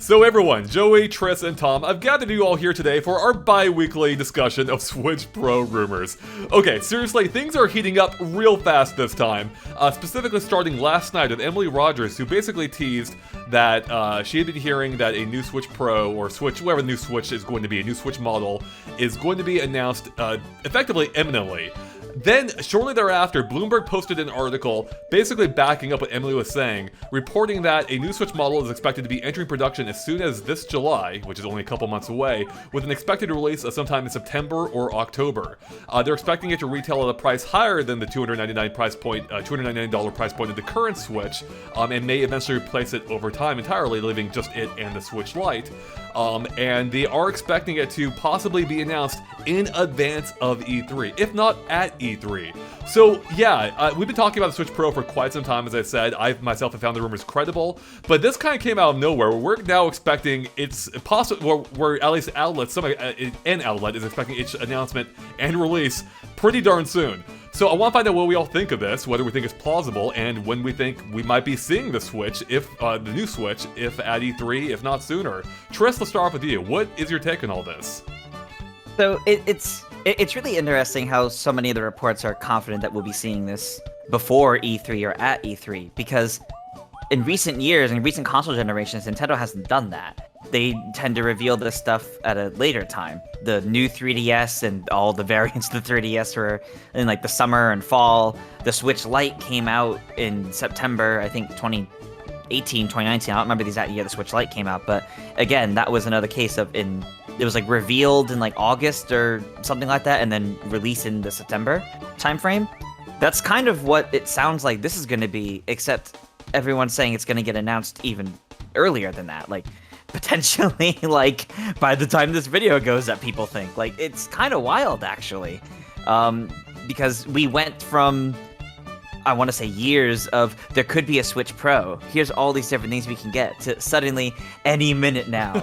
So everyone, Joey, Triss, and Tom, I've gathered you all here today for our bi-weekly discussion of Switch Pro rumors. Okay, seriously, things are heating up real fast this time, specifically starting last night with Emily Rogers, who basically teased that she had been hearing that a new Switch Pro, or Switch, whatever the new Switch is going to be, a new Switch model, is going to be announced effectively imminently. Then, shortly thereafter, Bloomberg posted an article basically backing up what Emily was saying, reporting that a new Switch model is expected to be entering production as soon as this July, which is only a couple months away, with an expected release of sometime in September or October. They're expecting it to retail at a price higher than the $299 price point of the current Switch, and may eventually replace it over time entirely, leaving just it and the Switch Lite. And they are expecting it to possibly be announced in advance of E3, if not at E3. So yeah, we've been talking about the Switch Pro for quite some time, as I said. I myself have found the rumors credible, but this kind of came out of nowhere. We're now expecting it's possible, where at least outlets, an outlet is expecting its announcement and release pretty darn soon. So I want to find out what we all think of this, whether we think it's plausible, and when we think we might be seeing the Switch, if the new Switch, if at E3, if not sooner. Triss, let's start off with you. What is your take on all this? So it's really interesting how so many of the reports are confident that we'll be seeing this before E3 or at E3, because in recent years, in recent console generations, Nintendo hasn't done that. They tend to reveal this stuff at a later time. The new 3DS and all the variants of the 3DS were in like the summer and fall. The Switch Lite came out in September, I think 2018, 2019. I don't remember the exact year the Switch Lite came out, but again, that was another case of it was like revealed in like August or something like that, and then released in the September timeframe. That's kind of what it sounds like this is going to be, except everyone's saying it's going to get announced even earlier than that. Like, potentially, like, by the time this video goes up, people think. Like, it's kind of wild, actually. Because we went from, I want to say, years of there could be a Switch Pro. Here's all these different things we can get, to suddenly, any minute now,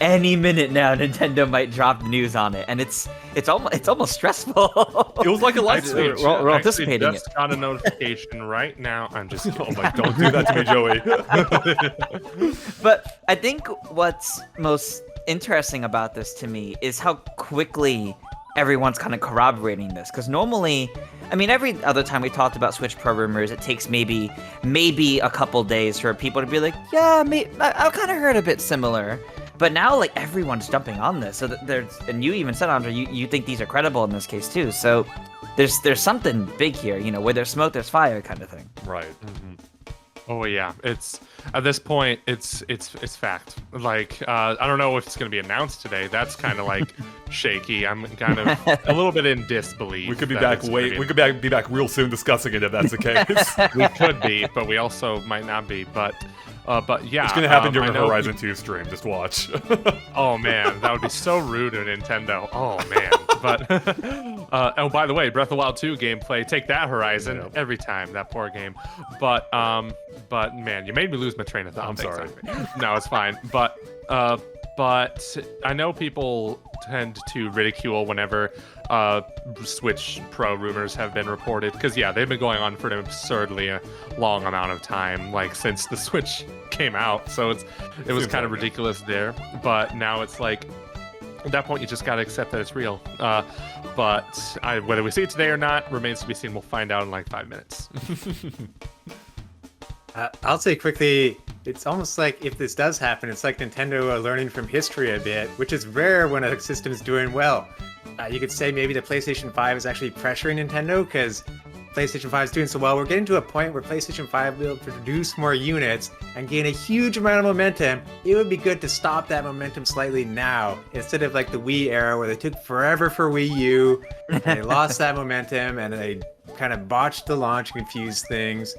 Nintendo might drop the news on it, and it's almost stressful. It was like a light switch. We're anticipating just got a notification right now. I'm just kidding. Oh my, don't do that to me, Joey. But I think what's most interesting about this to me is how quickly everyone's kind of corroborating this. Because normally, I mean, every other time we talked about Switch Pro rumors, it takes maybe a couple days for people to be like, yeah, I kind of heard a bit similar. But now, like, everyone's jumping on this. So and you even said, Andre, you think these are credible in this case too. So there's something big here, you know, where there's smoke, there's fire kind of thing. Right. Mm-hmm. Oh yeah, it's at this point, it's fact. Like, I don't know if it's going to be announced today. That's kind of like shaky. I'm kind of a little bit in disbelief. We could be back. We could be back real soon discussing it if that's the case. We could be, but we also might not be. But yeah, it's gonna happen during the Horizon 2 stream. Just watch. Oh man, that would be so rude of Nintendo. Oh man. But oh, by the way, Breath of the Wild 2 gameplay. Take that, Horizon. Yeah. Every time, that poor game. But man, you made me lose my train of thought. I'm sorry. No, it's fine. But I know people tend to ridicule whenever Switch Pro rumors have been reported, because yeah, they've been going on for an absurdly long amount of time, like since the Switch came out. So it was kind of ridiculous there. But now it's like, at that point, you just gotta accept that it's real. But whether we see it today or not remains to be seen. We'll find out in like 5 minutes. I'll say quickly, it's almost like if this does happen, it's like Nintendo are learning from history a bit, which is rare when a system is doing well. You could say maybe the PlayStation 5 is actually pressuring Nintendo because PlayStation 5 is doing so well. We're getting to a point where PlayStation 5 will be able to produce more units and gain a huge amount of momentum. It would be good to stop that momentum slightly now, instead of like the Wii era where they took forever for Wii U, and they lost that momentum, and they kind of botched the launch, confused things.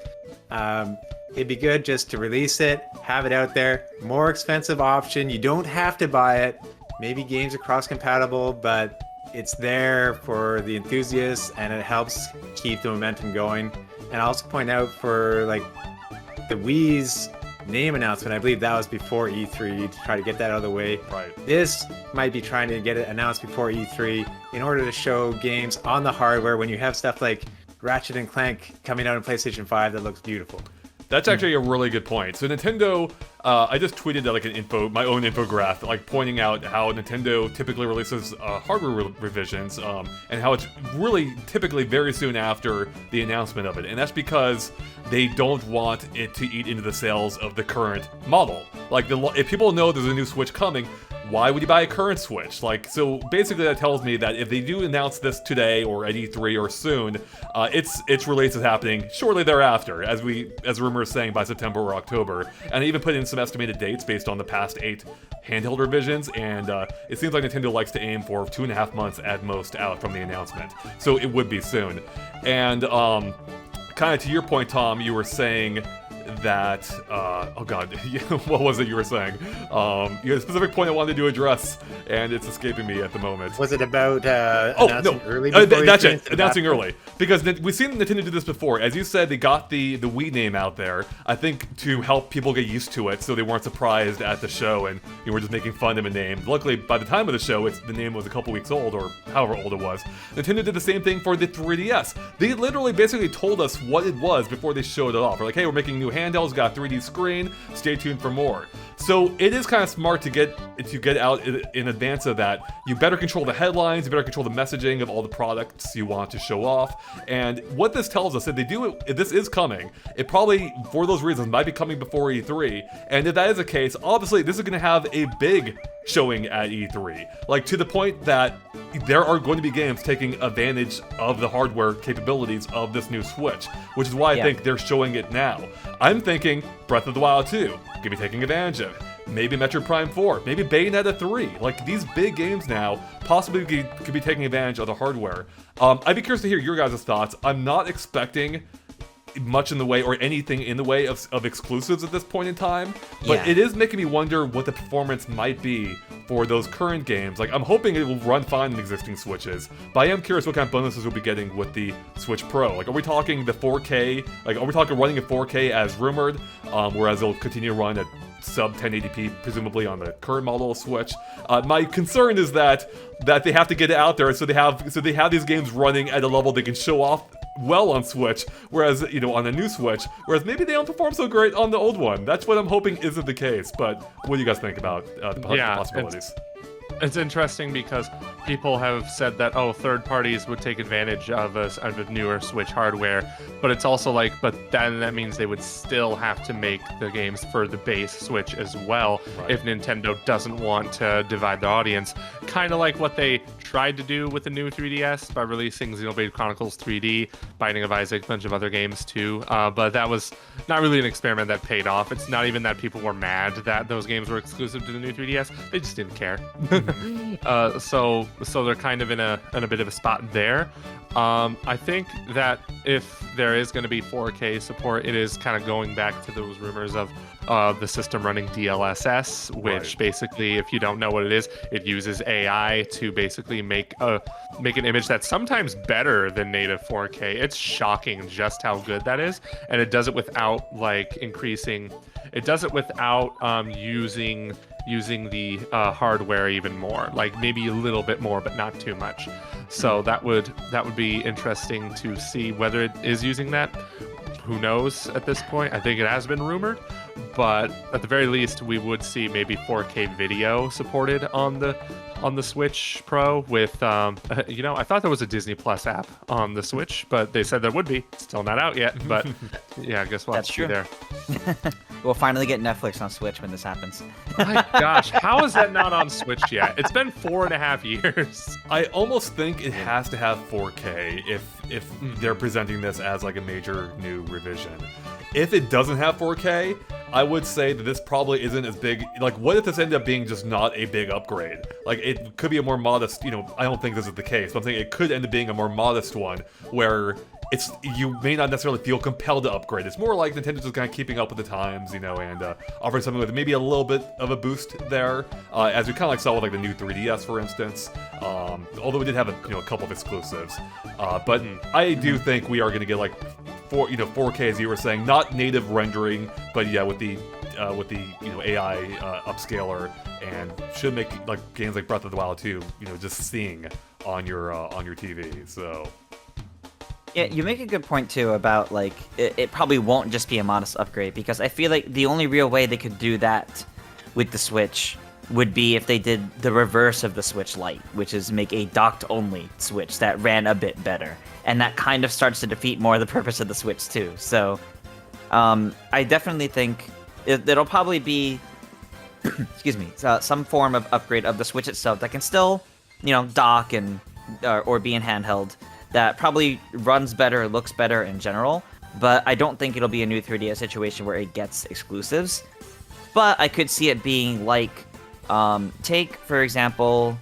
It'd be good just to release it, have it out there. More expensive option. You don't have to buy it. Maybe games are cross-compatible, but it's there for the enthusiasts, and it helps keep the momentum going. And I also point out for like the Wii's name announcement, I believe that was before E3 to try to get that out of the way. Right. This might be trying to get it announced before E3 in order to show games on the hardware when you have stuff like Ratchet and Clank coming out on PlayStation 5 that looks beautiful. That's actually a really good point. So Nintendo, I just tweeted like my own infographic, like pointing out how Nintendo typically releases hardware revisions, and how it's really typically very soon after the announcement of it. And that's because they don't want it to eat into the sales of the current model. Like, if people know there's a new Switch coming, why would you buy a current Switch? Like, so basically that tells me that if they do announce this today or at E3 or soon, its release is happening shortly thereafter, as rumors saying by September or October. And they even put in some estimated dates based on the past 8 handheld revisions, and it seems like Nintendo likes to aim for 2.5 months at most out from the announcement. So it would be soon. And kind of to your point, Tom, you were saying that, oh god, what was it you were saying? You had a specific point I wanted to address, and it's escaping me at the moment. Was it about announcing early? That's it, announcing early. Because we've seen Nintendo do this before. As you said, they got the Wii name out there, I think to help people get used to it, so they weren't surprised at the show, and you were just making fun of a name. Luckily, by the time of the show, the name was a couple weeks old, or however old it was. Nintendo did the same thing for the 3DS. They literally basically told us what it was before they showed it off. They're like, hey, we're making new handhelds, got a 3D screen, stay tuned for more. So it is kind of smart to get out in advance of that. You better control the headlines, you better control the messaging of all the products you want to show off. And what this tells us, if this is coming, it probably, for those reasons, might be coming before E3. And if that is the case, obviously this is going to have a big showing at E3. Like, to the point that there are going to be games taking advantage of the hardware capabilities of this new Switch, which is why I think they're showing it now. I'm thinking Breath of the Wild 2, gonna be taking advantage of it. Maybe Metroid Prime 4, maybe Bayonetta 3. Like, these big games now possibly could be taking advantage of the hardware. I'd be curious to hear your guys' thoughts. I'm not expecting much in the way, or anything in the way of exclusives at this point in time, but it is making me wonder what the performance might be for those current games. Like, I'm hoping it will run fine in existing Switches, but I am curious what kind of bonuses we'll be getting with the Switch Pro. Like, are we talking the 4K? Like, are we talking running at 4K as rumored, whereas it'll continue to run at sub 1080p, presumably on the current model of Switch? My concern is that they have to get it out there, so they have these games running at a level they can show off well on Switch, whereas, on a new Switch, whereas maybe they don't perform so great on the old one. That's what I'm hoping isn't the case, but what do you guys think about the possibilities? It's interesting because people have said that, third parties would take advantage of a newer Switch hardware, but it's also like, but then that means they would still have to make the games for the base Switch as well, if Nintendo doesn't want to divide the audience. Kind of like what they tried to do with the new 3DS by releasing Xenoblade Chronicles 3D, Binding of Isaac, a bunch of other games too, but that was not really an experiment that paid off. It's not even that people were mad that those games were exclusive to the new 3DS, they just didn't care. So they're kind of in a bit of a spot there. I think that if there is going to be 4K support, it is kind of going back to those rumors of the system running DLSS, which basically, if you don't know what it is, it uses AI to basically make an image that's sometimes better than native 4K. It's shocking just how good that is, and it does it without using the hardware even more, like maybe a little bit more, but not too much. So that would be interesting to see whether it is using that. Who knows at this point? I think it has been rumored, but at the very least, we would see maybe 4K video supported on the Switch Pro with, I thought there was a Disney Plus app on the Switch, but they said there would be. It's still not out yet, but yeah, I guess we'll have to see there. We'll finally get Netflix on Switch when this happens. My gosh, how is that not on Switch yet? It's been 4.5 years. I almost think it has to have 4K if they're presenting this as like a major new revision. If it doesn't have 4K, I would say that this probably isn't as big. Like, what if this ended up being just not a big upgrade? Like, it could be a more modest, I don't think this is the case, but I'm thinking it could end up being a more modest one where you may not necessarily feel compelled to upgrade. It's more like Nintendo's just kind of keeping up with the times, and offering something with maybe a little bit of a boost there, as we kind of like saw with like the new 3DS, for instance. Although we did have a couple of exclusives, but I do think we are going to get like 4K, as you were saying, not native rendering, but with the AI upscaler, and should make like games like Breath of the Wild 2, just seeing on your TV. So. Yeah, you make a good point too about like it probably won't just be a modest upgrade, because I feel like the only real way they could do that with the Switch would be if they did the reverse of the Switch Lite, which is make a docked only Switch that ran a bit better, and that kind of starts to defeat more of the purpose of the Switch too. So I definitely think it'll probably be excuse me, some form of upgrade of the Switch itself that can still, dock and or be in handheld, that probably runs better, looks better in general, but I don't think it'll be a new 3DS situation where it gets exclusives. But I could see it being like, take, for example,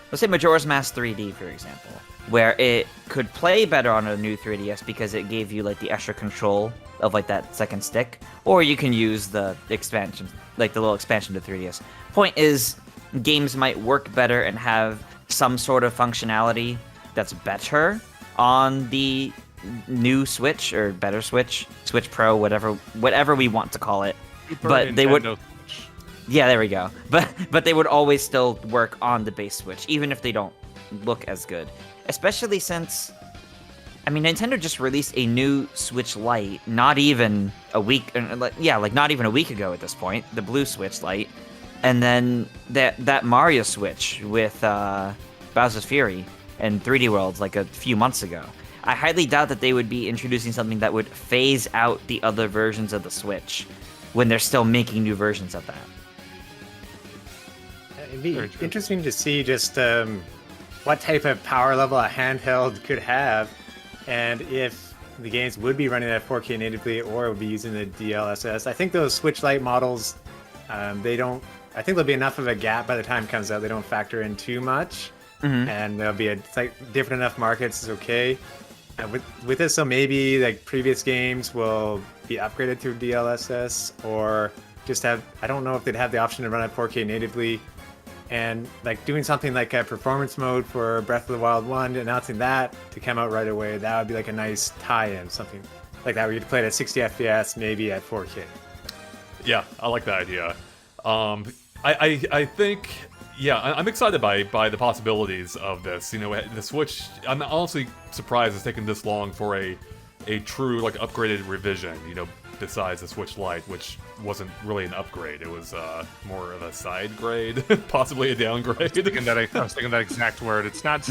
let's say Majora's Mask 3D, for example, where it could play better on a new 3DS because it gave you, like, the extra control of, like, that second stick, or you can use the expansion, like, the little expansion to 3DS. Point is, games might work better and have some sort of functionality that's better on the new Switch, or better Switch Pro, whatever we want to call it. But they would, yeah, there we go. But they would always still work on the base Switch, even if they don't look as good. Especially since, I mean, Nintendo just released a new Switch Lite, not even a week, not even a week ago at this point, the blue Switch Lite, and then that Mario Switch with Bowser's Fury and 3D Worlds like a few months ago. I highly doubt that they would be introducing something that would phase out the other versions of the Switch when they're still making new versions of that. It'd be interesting to see just what type of power level a handheld could have, and if the games would be running at 4K natively or would be using the DLSS. I think those Switch Lite models, I think there'll be enough of a gap by the time it comes out. They don't factor in too much, and there'll be different enough markets is okay. With this, so maybe like previous games will be upgraded through DLSS, or just have, I don't know if they'd have the option to run at 4K natively, and like doing something like a performance mode for Breath of the Wild 1, announcing that to come out right away. That would be like a nice tie-in, something like that where you'd play it at 60 FPS, maybe at 4K. Yeah, I like that idea. I think, yeah, I'm excited by the possibilities of this. The Switch, I'm honestly surprised it's taken this long for a true, like, upgraded revision, besides the Switch Lite, which wasn't really an upgrade. It was more of a side grade, possibly a downgrade. I was thinking that exact word. It's not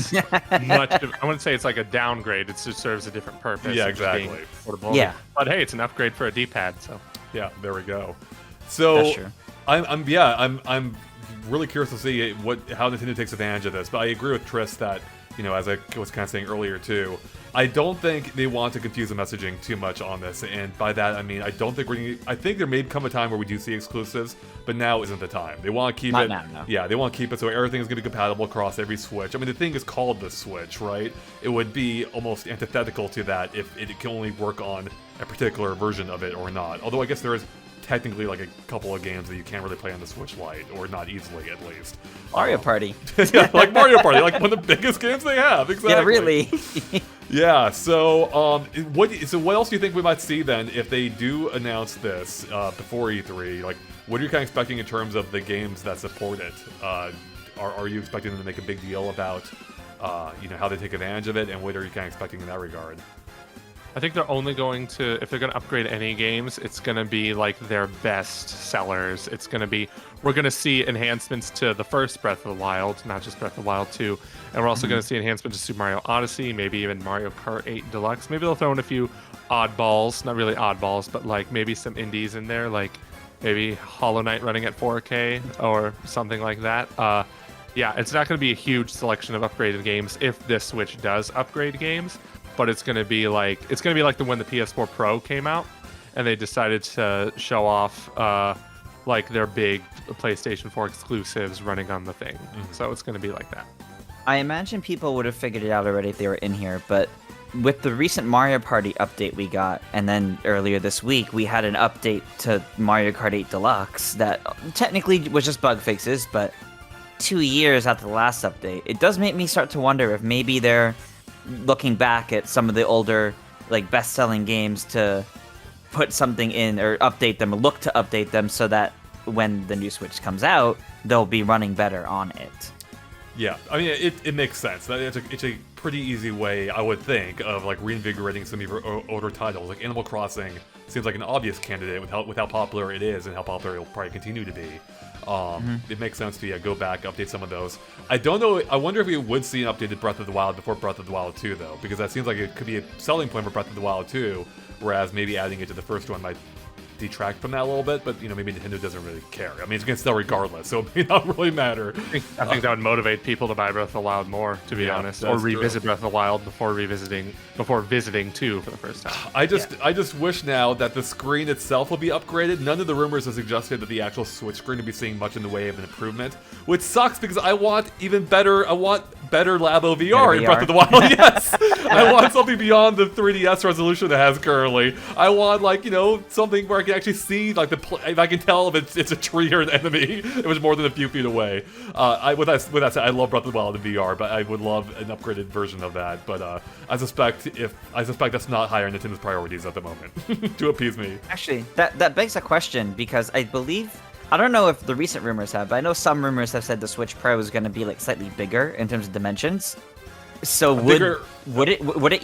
much of, I wouldn't say it's like a downgrade. It just serves a different purpose. Yeah, exactly. Portable. Yeah. But hey, it's an upgrade for a D-pad, so. Yeah, there we go. So, That's true. I'm really curious to see how Nintendo takes advantage of this. But I agree with Tris that, as I was kind of saying earlier too, I don't think they want to confuse the messaging too much on this. And by that, I mean, I think there may come a time where we do see exclusives, but now isn't the time. They want to keep it. Not now, no. Yeah, they want to keep it so everything is going to be compatible across every Switch. I mean, the thing is called the Switch, right? It would be almost antithetical to that if it can only work on a particular version of it or not. Although I guess there is technically like a couple of games that you can't really play on the Switch Lite, or not easily at least. Mario Party. Yeah, like Mario Party, like one of the biggest games they have. Exactly. Yeah, really. Yeah. So, what else do you think we might see then if they do announce this before E3? Like, what are you kind of expecting in terms of the games that support it? Are you expecting them to make a big deal about, how they take advantage of it, and what are you kind of expecting in that regard? I think they're only going to, if they're going to upgrade any games, it's going to be like their best sellers. It's going to be, we're going to see enhancements to the first Breath of the Wild, not just Breath of the Wild 2. And we're also going to see enhancements to Super Mario Odyssey, maybe even Mario Kart 8 Deluxe. Maybe they'll throw in a few oddballs, not really oddballs, but like maybe some indies in there, like maybe Hollow Knight running at 4K or something like that. Yeah, it's not going to be a huge selection of upgraded games if this Switch does upgrade games. But it's gonna be like when the PS4 Pro came out, and they decided to show off like their big PlayStation 4 exclusives running on the thing. So it's gonna be like that. I imagine people would have figured it out already if they were in here, but with the recent Mario Party update we got, and then earlier this week we had an update to Mario Kart 8 Deluxe that technically was just bug fixes, but 2 years after the last update, it does make me start to wonder if maybe they're looking back at some of the older, like, best-selling games to put something in or update them, look to update them so that when the new Switch comes out, they'll be running better on it. Yeah, I mean, it makes sense. It's a pretty easy way, I would think, of like reinvigorating some of your older titles. Like Animal Crossing seems like an obvious candidate with how popular it is and how popular it will probably continue to be. It makes sense to go back, update some of those. I don't know. I wonder if we would see an updated Breath of the Wild before Breath of the Wild 2, though, because that seems like it could be a selling point for Breath of the Wild 2, whereas maybe adding it to the first one might detract from that a little bit, but maybe Nintendo doesn't really care. I mean, it's gonna sell regardless, so it may not really matter. I think that would motivate people to buy Breath of the Wild more, to be honest, or revisit Breath of the Wild before visiting 2 for the first time. I just wish now that the screen itself will be upgraded. None of the rumors have suggested that the actual Switch screen will be seeing much in the way of an improvement, which sucks because I want even better. I want better Labo VR in Breath of the Wild. Yes, I want something beyond the 3DS resolution it has currently. I want something where I can actually see if I can tell if it's a tree or an enemy. It was more than a few feet away. With that said, I love Breath of the Wild in VR, but I would love an upgraded version of that. But I suspect that's not higher on Nintendo's priorities at the moment to appease me. Actually, that begs a question because I don't know if the recent rumors have, but I know some rumors have said the Switch Pro is going to be like slightly bigger in terms of dimensions. So would it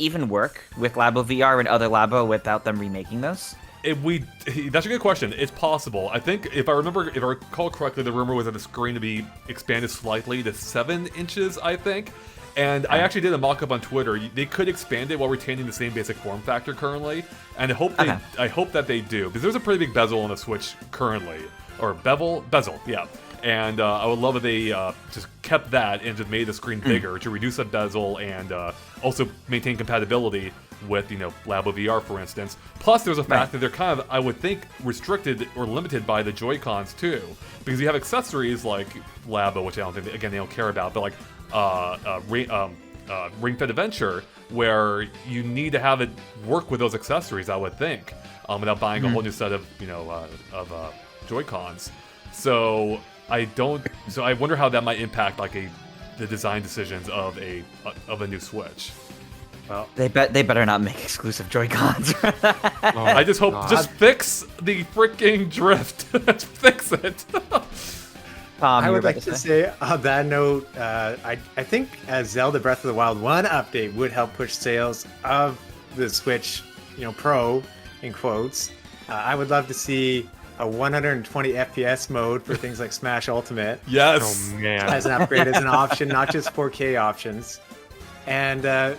even work with Labo VR and other Labo without them remaking those? That's a good question. It's possible. I think if I recall correctly, the rumor was that the screen to be expanded slightly to 7 inches, I think. And I actually did a mock-up on Twitter. They could expand it while retaining the same basic form factor currently, and I hope that they do, because there's a pretty big bezel on the Switch currently, or bezel, yeah. And I would love if they just kept that and just made the screen bigger to reduce that bezel and also maintain compatibility with Labo VR, for instance. Plus, there's a fact that they're kind of, I would think, restricted or limited by the Joy-Cons too, because you have accessories like Labo, which I don't think they don't care about, but like Ring Fit Adventure, where you need to have it work with those accessories, I would think, without buying a whole new set of Joy-Cons. So I wonder how that might impact the design decisions of a new Switch. Well, they better not make exclusive Joy-Cons. I just hope just fix the freaking drift. Just fix it. I would like to say on that note, I think Zelda Breath of the Wild 1 update would help push sales of the Switch, Pro, in quotes. I would love to see a 120 FPS mode for things like Smash Ultimate. Yes. Oh, man. As an upgrade, as an option, not just 4K options. And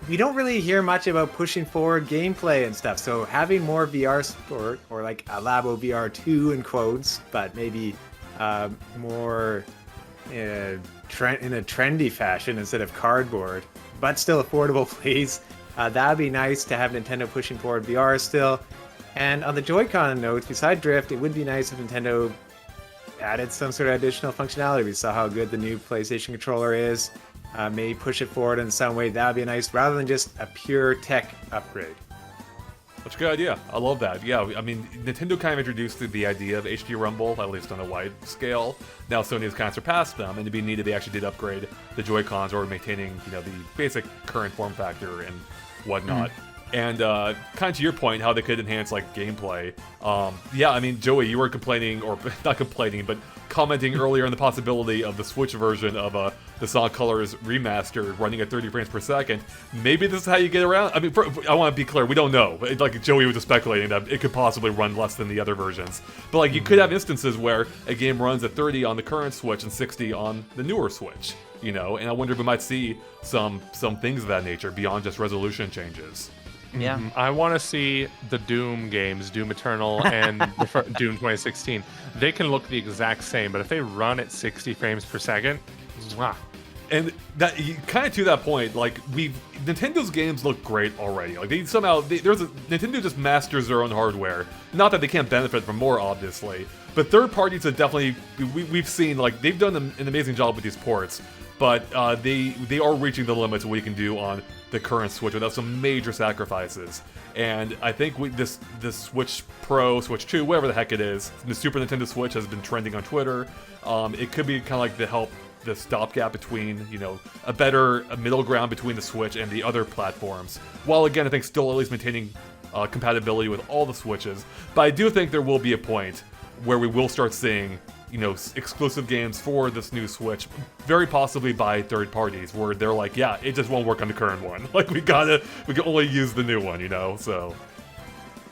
we don't really hear much about pushing forward gameplay and stuff. So having more VR support, or like a Labo VR 2 in quotes, but maybe more in a trendy fashion instead of cardboard, but still affordable, please. That would be nice to have Nintendo pushing forward VR still. And on the Joy-Con notes, beside Drift, it would be nice if Nintendo added some sort of additional functionality. We saw how good the new PlayStation controller is. Maybe push it forward in some way. That would be nice, rather than just a pure tech upgrade. That's a good idea. I love that. Yeah, I mean, Nintendo kind of introduced the idea of HD Rumble, at least on a wide scale. Now Sony has kind of surpassed them, and it'd be neat if they actually did upgrade the Joy-Cons or maintaining, the basic current form factor and whatnot. And kind of to your point, how they could enhance gameplay. Yeah, I mean, Joey, you were complaining, or not complaining, but commenting earlier on the possibility of the Switch version of the Sonic Colors remastered running at 30 frames per second. Maybe this is how you get around. I mean, I want to be clear, we don't know. Joey was just speculating that it could possibly run less than the other versions. But you could have instances where a game runs at 30 on the current Switch and 60 on the newer Switch. And I wonder if we might see some things of that nature beyond just resolution changes. Yeah. I want to see the Doom games, Doom Eternal and Doom 2016. They can look the exact same, but if they run at 60 frames per second, mwah. And that kind of to that point, Nintendo's games look great already. Nintendo just masters their own hardware. Not that they can't benefit from more, obviously, but third parties have definitely we've seen they've done an amazing job with these ports, but they are reaching the limits of what you can do on the current Switch without some major sacrifices. And I think this Switch Pro, Switch 2, whatever the heck it is, the Super Nintendo Switch has been trending on Twitter. It could be kind of the stopgap between, a middle ground between the Switch and the other platforms. While again, I think still at least maintaining compatibility with all the Switches. But I do think there will be a point where we will start seeing, exclusive games for this new Switch, very possibly by third parties, where they're like, yeah, it just won't work on the current one. Like we can only use the new one, so.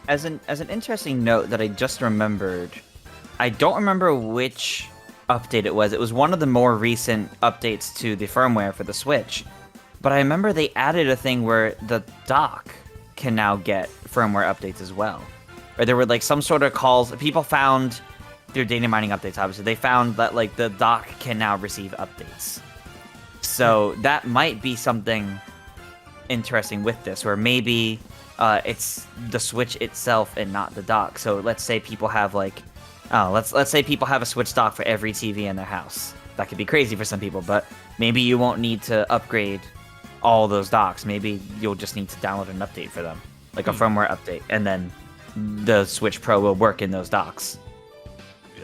As an interesting note that I just remembered, I don't remember which update it was. It was one of the more recent updates to the firmware for the Switch. But I remember they added a thing where the dock can now get firmware updates as well. Or there were like some sort of calls people found through data mining updates, obviously. They found that like the dock can now receive updates. So that might be something interesting with this, where maybe it's the Switch itself and not the dock. So let's say people have like, let's say people have a Switch dock for every TV in their house. That could be crazy for some people, but maybe you won't need to upgrade all those docks. Maybe you'll just need to download an update for them, like a firmware update, and then the Switch Pro will work in those docks.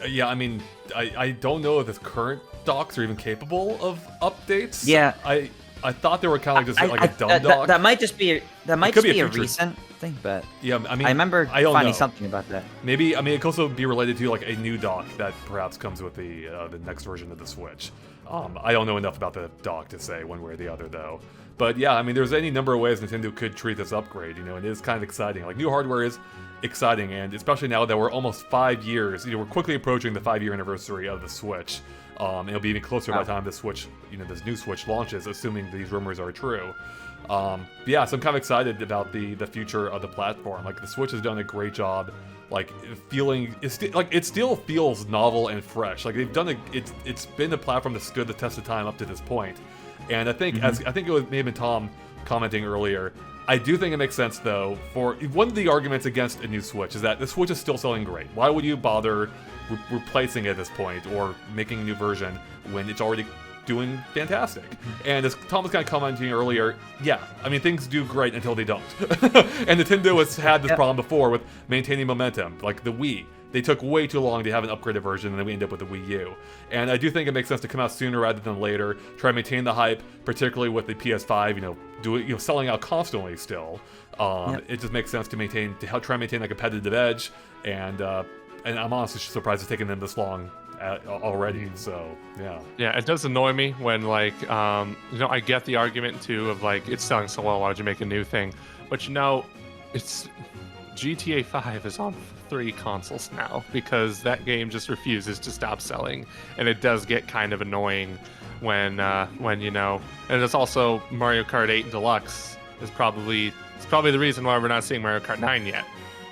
Yeah, I mean, I don't know if the current docks are even capable of updates. Yeah, I thought they were kind of just like a dumb dock. That might just be a recent thing, but yeah, I mean, I remember finding something about that. Maybe it could also be related to like a new dock that perhaps comes with the next version of the Switch. I don't know enough about the dock to say one way or the other though. But yeah, I mean, there's any number of ways Nintendo could treat this upgrade. And it is kind of exciting. Like new hardware is exciting, and especially now that we're almost 5 years. We're quickly approaching the 5-year anniversary of the Switch. It'll be even closer by the time this Switch, this new Switch launches, assuming these rumors are true. Yeah, so I'm kind of excited about the future of the platform. Like the Switch has done a great job, like it still feels novel and fresh. Like they've done it's been a platform that stood the test of time up to this point. And I think I think it was maybe Tom commenting earlier. I do think it makes sense though. For one of the arguments against a new Switch is that the Switch is still selling great. Why would you bother replacing it at this point or making a new version when it's already doing fantastic? And as Tom was kind of commenting earlier, yeah, I mean things do great until they don't. And Nintendo has had this problem before with maintaining momentum, like the Wii. They took way too long to have an upgraded version, and then we end up with the Wii U. And I do think it makes sense to come out sooner rather than later, try to maintain the hype, particularly with the PS5, selling out constantly still. It just makes sense to try and maintain a competitive edge, and I'm honestly surprised it's taken them this long already. So yeah, it does annoy me when I get the argument too of like it's selling so well, why would you make a new thing? But it's GTA 5 is on 3 consoles now because that game just refuses to stop selling, and it does get kind of annoying when and it's also Mario Kart 8 Deluxe is probably the reason why we're not seeing Mario Kart 9 yet.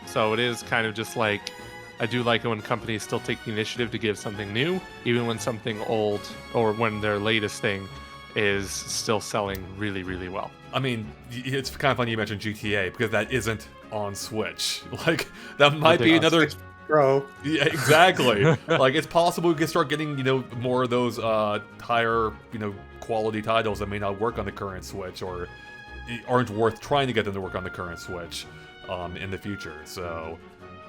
So it is kind of just like, I do like it when companies still take the initiative to give something new, even when something old or when their latest thing is still selling really, really well. I mean, it's kind of funny you mentioned GTA because that isn't on Switch. Like, that might be another Switch Pro. Yeah, exactly. Like, it's possible we can start getting, more of those higher, quality titles that may not work on the current Switch or aren't worth trying to get them to work on the current Switch in the future. So,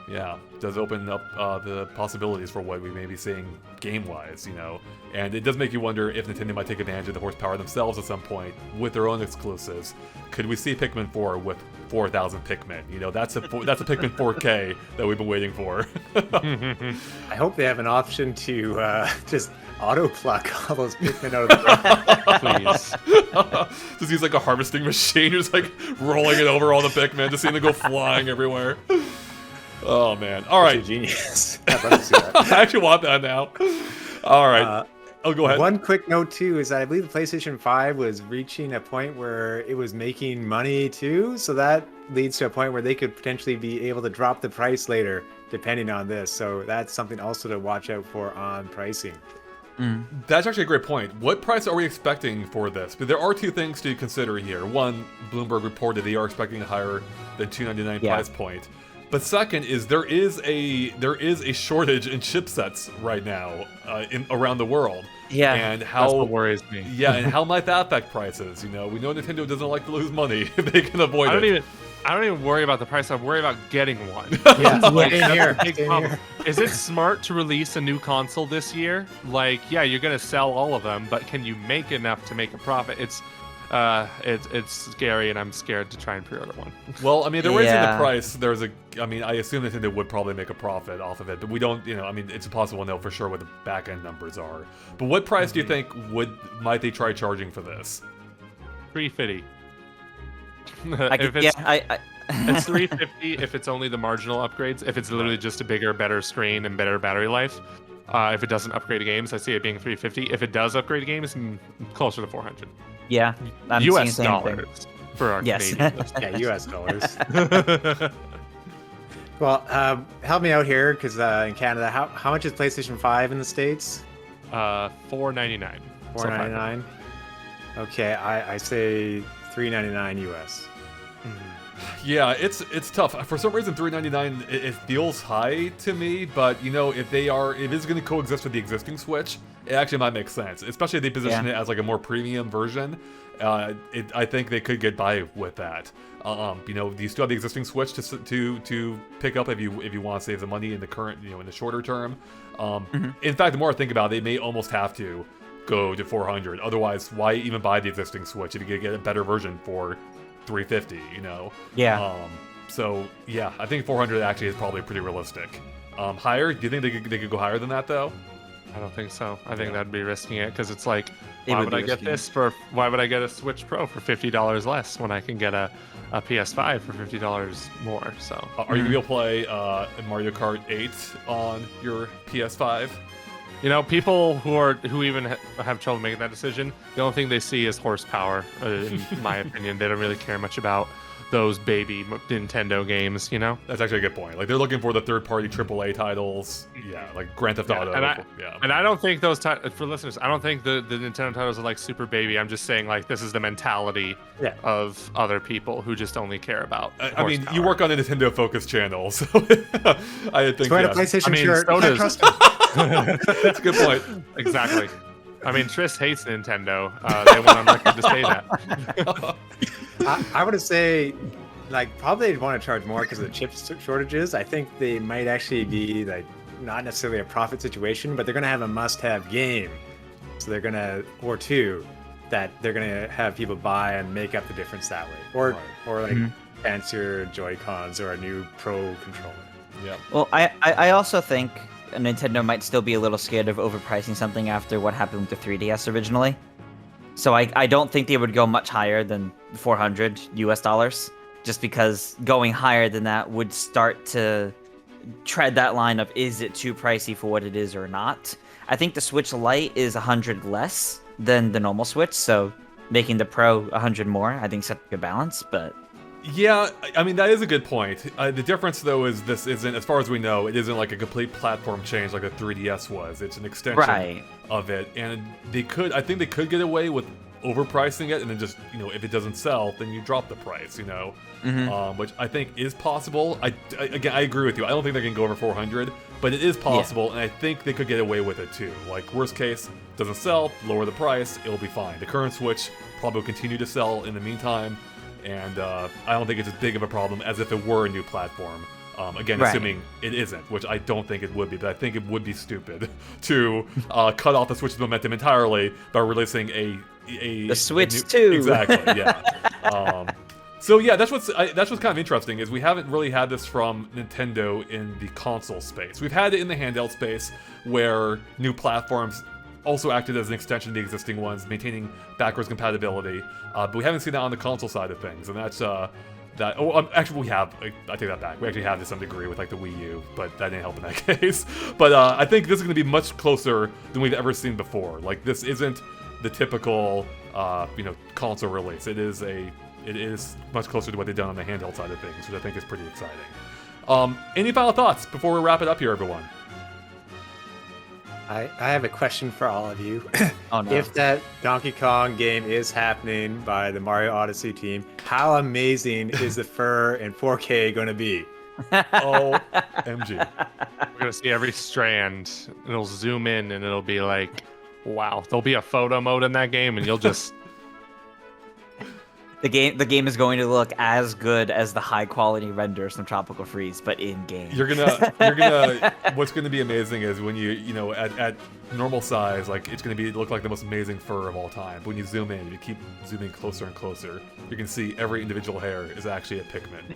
yeah, it does open up the possibilities for what we may be seeing game-wise, And it does make you wonder if Nintendo might take advantage of the horsepower themselves at some point with their own exclusives. Could we see Pikmin 4 with 4,000 Pikmin? That's a Pikmin 4K that we've been waiting for. I hope they have an option to just auto-pluck all those Pikmin out of the ground. Please. Just use like a harvesting machine, just like rolling it over all the Pikmin, just seeing them go flying everywhere. Oh man! All right, genius. I'd love to see that. I actually want that now. All right. Go ahead. One quick note too is that I believe the PlayStation 5 was reaching a point where it was making money too, so that leads to a point where they could potentially be able to drop the price later, depending on this. So that's something also to watch out for on pricing. That's actually a great point. What price are we expecting for this? But there are two things to consider here. One, Bloomberg reported they are expecting a higher than $299 price point. But second is there is a shortage in chipsets right now around the world. Yeah, and that's what worries me. Yeah, and how might that affect prices? We know Nintendo doesn't like to lose money if they can avoid it. I don't even worry about the price. I worry about getting one. Yeah, here. Is it smart to release a new console this year? Like, yeah, you're gonna sell all of them, but can you make enough to make a profit? It's scary, and I'm scared to try and pre-order one. Well, I mean, they're raising the Yeah. price. I mean, I assume Nintendo would probably make a profit off of it, but we don't, I mean, it's impossible to know for sure what the back end numbers are. But what price do you think might they try charging for this? $350. It's It's $350 if it's only the marginal upgrades. If it's literally just a bigger, better screen and better battery life. If it doesn't upgrade games, I see it being $350. If it does upgrade games, closer to $400. Yeah, I'm seeing the U.S. same thing. dollars for our Yes. Canadian listeners. Yeah, U.S. dollars. Well, help me out here, because in Canada, how much is PlayStation 5 in the States? $4.99. $4.99. Okay, I say $3.99 US. Yeah, it's tough. For some reason, $399 it feels high to me, but if it's going to coexist with the existing Switch, it actually might make sense. Especially if they position it as like a more premium version. I think they could get by with that. You still have the existing Switch to pick up if you want to save the money in the current, in the shorter term. In fact, the more I think about it, they may almost have to go to $400. Otherwise, why even buy the existing Switch if you could get a better version for $350? Yeah. So yeah, I think $400 actually is probably pretty realistic. Higher? Do you think they could go higher than that though? I don't think so. I think that'd be risking it because it's like, It why would would be I get risky. this why would I get a Switch Pro for $50 less when I can get a PS5 for $50 more? So Are you gonna be able to play Mario Kart 8 on your PS5? people who even have trouble making that decision, the only thing they see is horsepower. In my opinion, they don't really care much about those baby Nintendo games. That's actually a good point. Like they're looking for the third-party AAA titles. Yeah, like Grand Theft Auto. And I don't think those for listeners, I don't think the Nintendo titles are like super baby. I'm just saying like this is the mentality of other people who just only care about. I mean, you work on a Nintendo-focused channel, so I think Wearing a PlayStation shirt. so does- Trust me. that's a good point. Exactly. I mean, Triss hates Nintendo. They went on record to say that. I would say, probably they'd want to charge more because of the chip shortages. I think they might actually be not necessarily a profit situation, but they're gonna have a must-have game, so they're gonna or two that they're gonna have people buy and make up the difference that way, or fancier Joy-Cons or a new Pro controller. Yeah. Well, I also think Nintendo might still be a little scared of overpricing something after what happened with the 3DS originally. So I don't think they would go much higher than $400 US, just because going higher than that would start to tread that line of is it too pricey for what it is or not. I think the Switch Lite is 100 less than the normal Switch, so making the Pro 100 more, I think, set a good balance, but... Yeah, I mean, that is a good point. The difference, though, is this isn't, as far as we know, it isn't like a complete platform change like the 3DS was. It's an extension of it. And I think they could get away with overpricing it and then just, if it doesn't sell, then you drop the price, which I think is possible. Again, I agree with you. I don't think they can go over 400, but it is possible, and I think they could get away with it, too. Like, worst case, doesn't sell, lower the price, it'll be fine. The current Switch probably will continue to sell in the meantime. And I don't think it's as big of a problem as if it were a new platform. Again, assuming it isn't, which I don't think it would be, but I think it would be stupid to cut off the Switch's momentum entirely by releasing the Switch 2. Exactly, yeah. So yeah, that's what's kind of interesting is we haven't really had this from Nintendo in the console space. We've had it in the handheld space where new platforms also acted as an extension of the existing ones, maintaining backwards compatibility. But we haven't seen that on the console side of things, and that's actually we have. I take that back. We actually have to some degree with like the Wii U, but that didn't help in that case. But I think this is going to be much closer than we've ever seen before. Like this isn't the typical console release. It is much closer to what they've done on the handheld side of things, which I think is pretty exciting. Any final thoughts before we wrap it up here, everyone? I have a question for all of you. Oh, no. If that Donkey Kong game is happening by the Mario Odyssey team, how amazing is the fur in 4K going to be? OMG. We're gonna see every strand. It'll zoom in and it'll be like, wow. There'll be a photo mode in that game, and you'll just The game is going to look as good as the high quality renders from Tropical Freeze, but in game. What's gonna be amazing is when you know, at normal size, like it's gonna look like the most amazing fur of all time. But when you zoom in, you keep zooming closer and closer, you can see every individual hair is actually a Pikmin.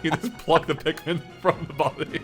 You just pluck the Pikmin from the body.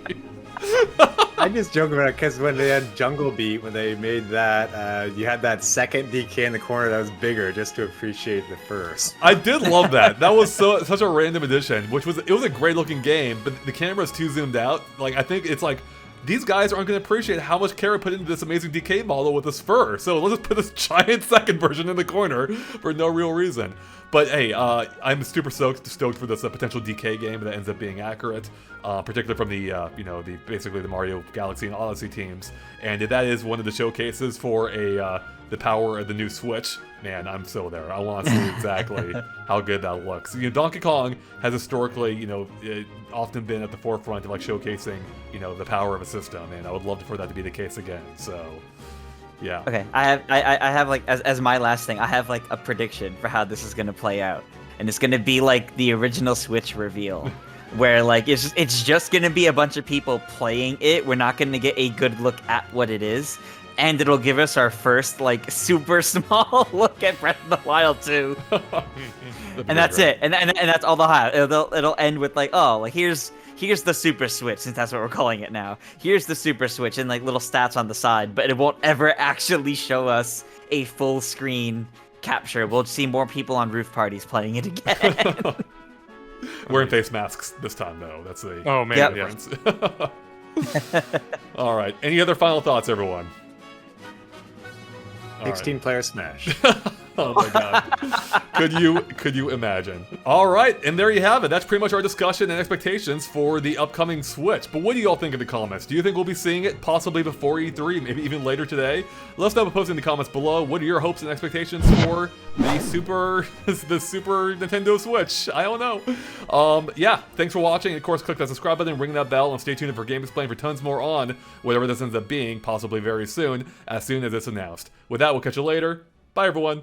I just joke about it because when they had Jungle Beat, when they made that, you had that second DK in the corner that was bigger just to appreciate the first. I did love that. That was such a random addition, it was a great looking game, but the camera's too zoomed out. Like, I think it's like, these guys aren't going to appreciate how much care I put into this amazing DK model with this fur. So let's just put this giant second version in the corner for no real reason. But hey, I'm super stoked for this potential DK game that ends up being accurate, particularly from the basically the Mario Galaxy and Odyssey teams. And if that is one of the showcases for the power of the new Switch, man, I'm so there. I want to see exactly how good that looks. You know, Donkey Kong has historically, often been at the forefront of like showcasing, the power of a system, and I would love for that to be the case again. So, yeah. Okay, I have like as my last thing, I have like a prediction for how this is gonna play out, and it's gonna be like the original Switch reveal, where like it's just gonna be a bunch of people playing it. We're not gonna get a good look at what it is. And it'll give us our first, like, super small look at Breath of the Wild 2. And that's it. And that's all they'll have. It'll end with, like, oh, like, here's the Super Switch, since that's what we're calling it now. Here's the Super Switch, and, like, little stats on the side. But it won't ever actually show us a full screen capture. We'll see more people on roof parties playing it again. Wearing face masks this time, though. That's the difference. All right. Any other final thoughts, everyone? 16-player Smash. Oh my god. Could you imagine? All right, and there you have it. That's pretty much our discussion and expectations for the upcoming Switch. But what do you all think in the comments? Do you think we'll be seeing it possibly before E3, maybe even later today? Let us know by posting in the comments below. What are your hopes and expectations for the Super Nintendo Switch? I don't know. Yeah, thanks for watching. And of course, click that subscribe button, ring that bell, and stay tuned for Gamexplain for tons more on whatever this ends up being, possibly very soon as it's announced. With that, we'll catch you later. Bye, everyone.